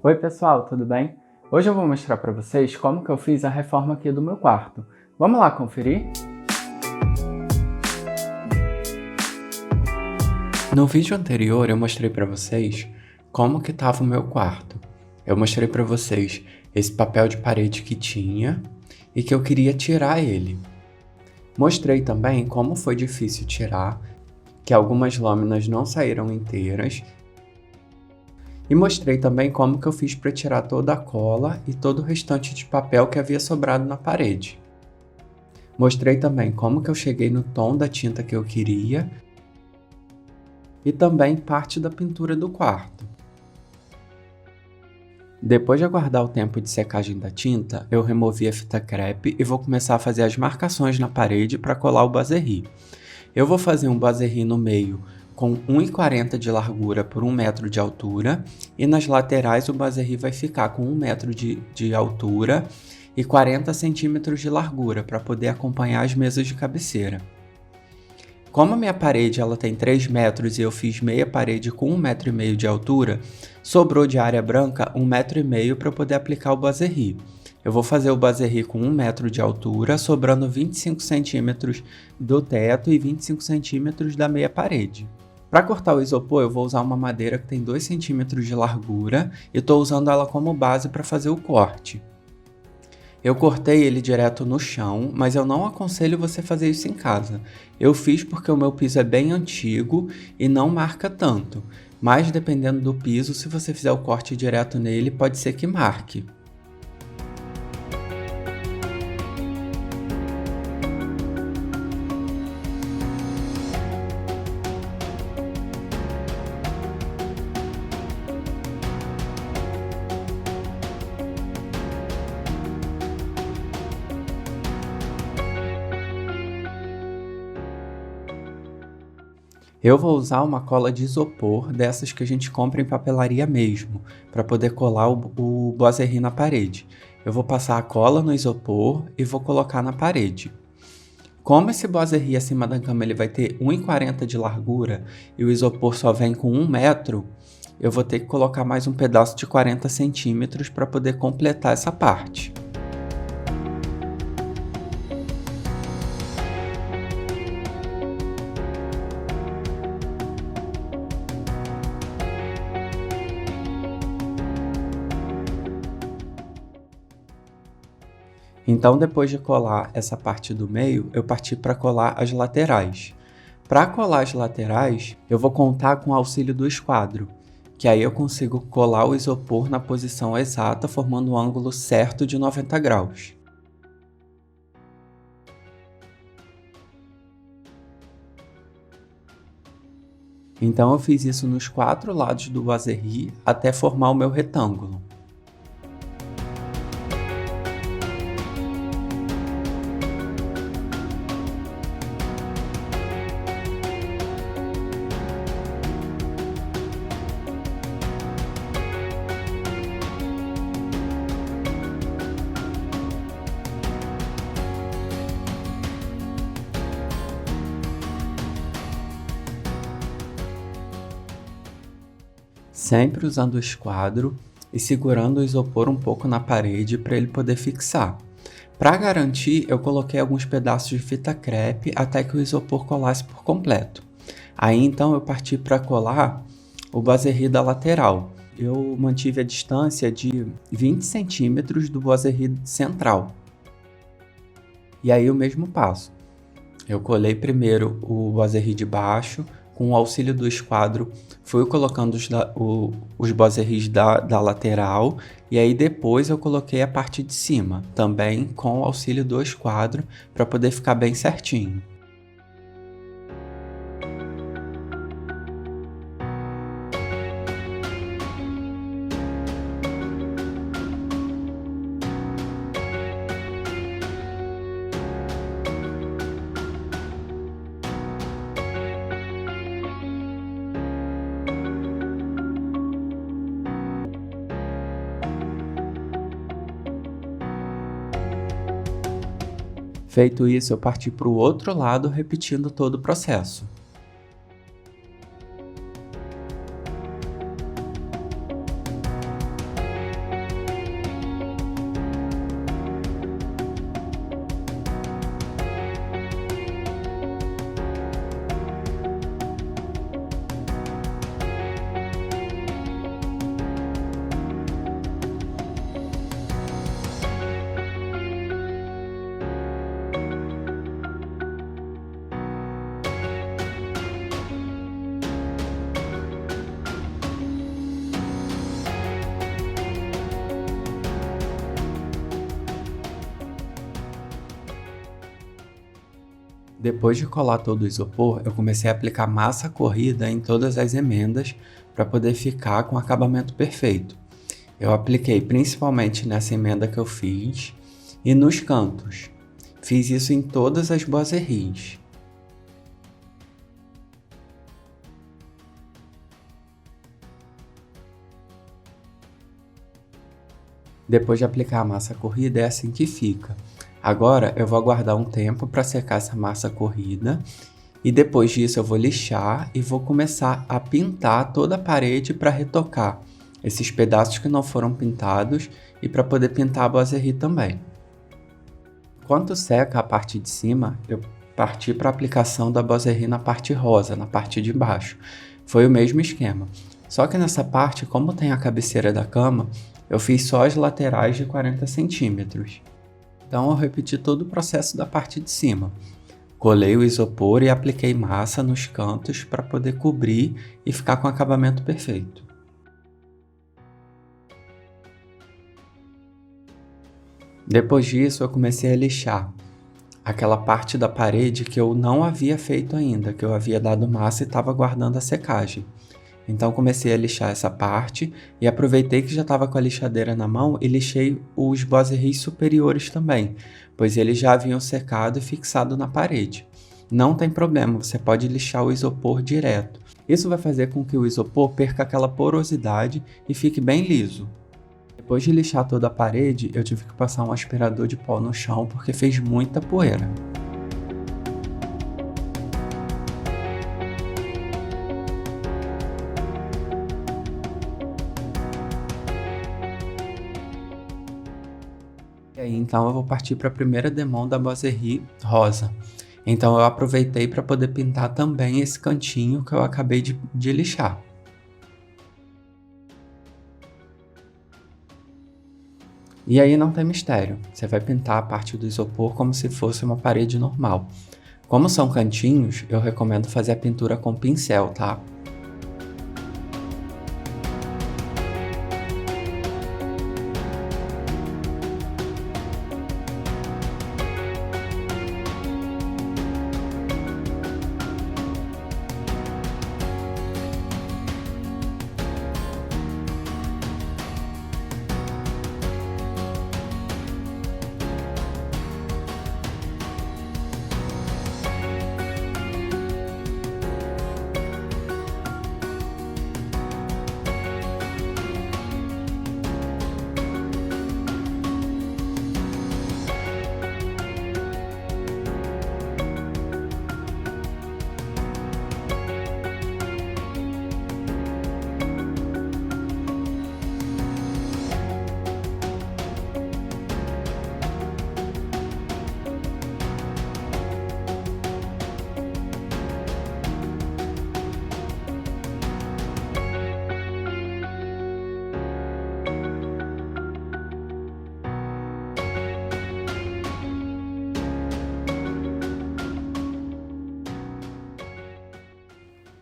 Oi pessoal, tudo bem? Hoje eu vou mostrar para vocês como que eu fiz a reforma aqui do meu quarto. Vamos lá conferir? No vídeo anterior eu mostrei para vocês como que estava o meu quarto. Eu mostrei para vocês esse papel de parede que tinha e que eu queria tirar ele. Mostrei também como foi difícil tirar, que algumas lâminas não saíram inteiras. E mostrei também como que eu fiz para tirar toda a cola e todo o restante de papel que havia sobrado na parede. Mostrei também como que eu cheguei no tom da tinta que eu queria e também parte da pintura do quarto. Depois de aguardar o tempo de secagem da tinta, eu removi a fita crepe e vou começar a fazer as marcações na parede para colar o boiserie. Eu vou fazer um boiserie no meio com 1,40 de largura por 1 metro de altura e nas laterais o boiserie vai ficar com 1 metro de altura e 40 centímetros de largura para poder acompanhar as mesas de cabeceira. Como a minha parede ela tem 3 metros e eu fiz meia parede com 1,5 metro de altura, sobrou de área branca 1,5 metro para poder aplicar o boiserie. Eu vou fazer o boiserie com 1 metro de altura, sobrando 25 centímetros do teto e 25 centímetros da meia parede. Para cortar o isopor, eu vou usar uma madeira que tem 2 centímetros de largura e estou usando ela como base para fazer o corte. Eu cortei ele direto no chão, mas eu não aconselho você fazer isso em casa. Eu fiz porque o meu piso é bem antigo e não marca tanto, mas dependendo do piso, se você fizer o corte direto nele, pode ser que marque. Eu vou usar uma cola de isopor, dessas que a gente compra em papelaria mesmo, para poder colar o boiserie na parede. Eu vou passar a cola no isopor e vou colocar na parede. Como esse boiserie acima da cama ele vai ter 1,40 de largura e o isopor só vem com 1 metro, eu vou ter que colocar mais um pedaço de 40 centímetros para poder completar essa parte. Então, depois de colar essa parte do meio, eu parti para colar as laterais. Para colar as laterais, eu vou contar com o auxílio do esquadro, que aí eu consigo colar o isopor na posição exata, formando um ângulo certo de 90 graus. Então eu fiz isso nos 4 lados do boiserie até formar o meu retângulo. Sempre usando o esquadro e segurando o isopor um pouco na parede para ele poder fixar. Para garantir, eu coloquei alguns pedaços de fita crepe até que o isopor colasse por completo. Aí então eu parti para colar o boiserie da lateral. Eu mantive a distância de 20 centímetros do boiserie central. E aí o mesmo passo. Eu colei primeiro o boiserie de baixo, com o auxílio do esquadro, fui colocando os boiseries da lateral e aí depois eu coloquei a parte de cima, também com o auxílio do esquadro, para poder ficar bem certinho. Feito isso, eu parti para o outro lado, repetindo todo o processo. Depois de colar todo o isopor, eu comecei a aplicar massa corrida em todas as emendas para poder ficar com o acabamento perfeito. Eu apliquei principalmente nessa emenda que eu fiz e nos cantos. Fiz isso em todas as boiseries. Depois de aplicar a massa corrida, é assim que fica. Agora eu vou aguardar um tempo para secar essa massa corrida e depois disso eu vou lixar e vou começar a pintar toda a parede para retocar esses pedaços que não foram pintados e para poder pintar a boiserie também. Enquanto seca a parte de cima, eu parti para a aplicação da boiserie na parte rosa, na parte de baixo. Foi o mesmo esquema. Só que nessa parte, como tem a cabeceira da cama, eu fiz só as laterais de 40 centímetros. Então eu repeti todo o processo da parte de cima. Colei o isopor e apliquei massa nos cantos para poder cobrir e ficar com o acabamento perfeito. Depois disso eu comecei a lixar aquela parte da parede que eu não havia feito ainda, que eu havia dado massa e estava guardando a secagem. Então comecei a lixar essa parte e aproveitei que já estava com a lixadeira na mão e lixei os boiseries superiores também, pois eles já haviam secado e fixado na parede. Não tem problema, você pode lixar o isopor direto. Isso vai fazer com que o isopor perca aquela porosidade e fique bem liso. Depois de lixar toda a parede, eu tive que passar um aspirador de pó no chão porque fez muita poeira. E aí, então eu vou partir para a primeira demão da boiserie rosa. Então eu aproveitei para poder pintar também esse cantinho que eu acabei de lixar. E aí não tem mistério, você vai pintar a parte do isopor como se fosse uma parede normal. Como são cantinhos, eu recomendo fazer a pintura com pincel, tá?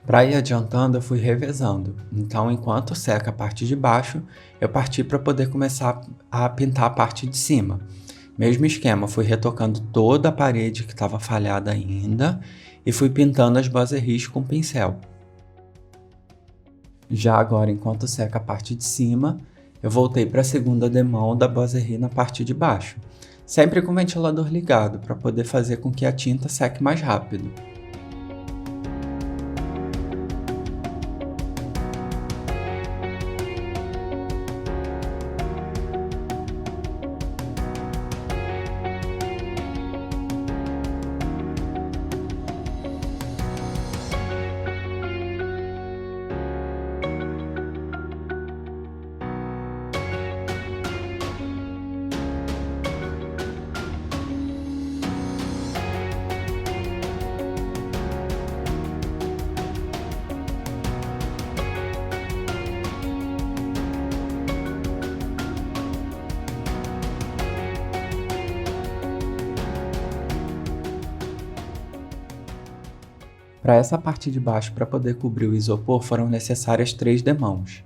Para ir adiantando, eu fui revezando. Então, enquanto seca a parte de baixo, eu parti para poder começar a pintar a parte de cima. Mesmo esquema, fui retocando toda a parede que estava falhada ainda e fui pintando as boiseries com pincel. Já agora, enquanto seca a parte de cima, eu voltei para a segunda demão da boiserie na parte de baixo, sempre com o ventilador ligado para poder fazer com que a tinta seque mais rápido. Para essa parte de baixo, para poder cobrir o isopor, foram necessárias 3 demãos.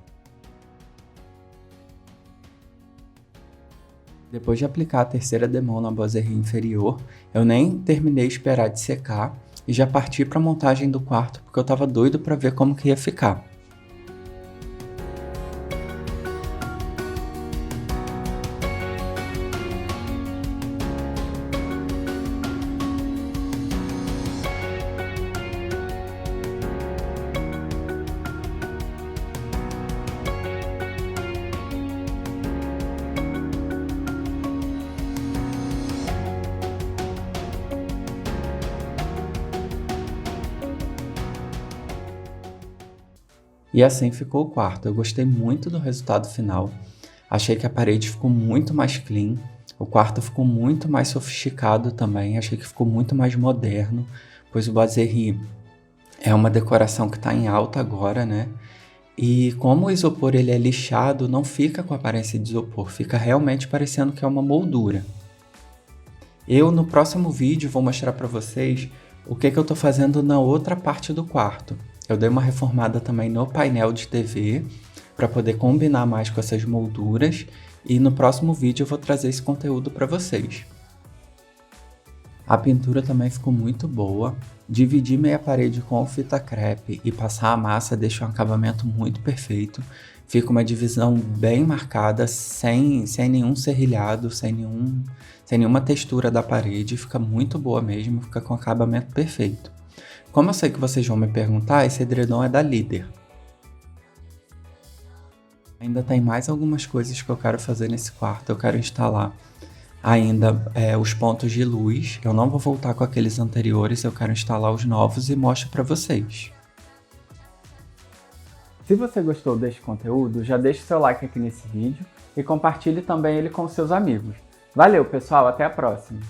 Depois de aplicar a terceira demão na boiserie inferior, eu nem terminei de esperar de secar e já parti para a montagem do quarto porque eu estava doido para ver como que ia ficar. E assim ficou o quarto. Eu gostei muito do resultado final. Achei que a parede ficou muito mais clean. O quarto ficou muito mais sofisticado também. Achei que ficou muito mais moderno, pois o boiserie é uma decoração que está em alta agora, né? E como o isopor ele é lixado, não fica com aparência de isopor. Fica realmente parecendo que é uma moldura. Eu, no próximo vídeo, vou mostrar para vocês o que eu estou fazendo na outra parte do quarto. Eu dei uma reformada também no painel de TV para poder combinar mais com essas molduras e no próximo vídeo eu vou trazer esse conteúdo para vocês. A pintura também ficou muito boa. Dividir meia parede com fita crepe e passar a massa deixa um acabamento muito perfeito. Fica uma divisão bem marcada, sem nenhum serrilhado, sem nenhuma textura da parede. Fica muito boa mesmo, fica com acabamento perfeito. Como eu sei que vocês vão me perguntar, esse edredom é da Líder. Ainda tem mais algumas coisas que eu quero fazer nesse quarto. Eu quero instalar ainda os pontos de luz. Eu não vou voltar com aqueles anteriores, eu quero instalar os novos e mostro para vocês. Se você gostou deste conteúdo, já deixe seu like aqui nesse vídeo e compartilhe também ele com seus amigos. Valeu, pessoal, até a próxima!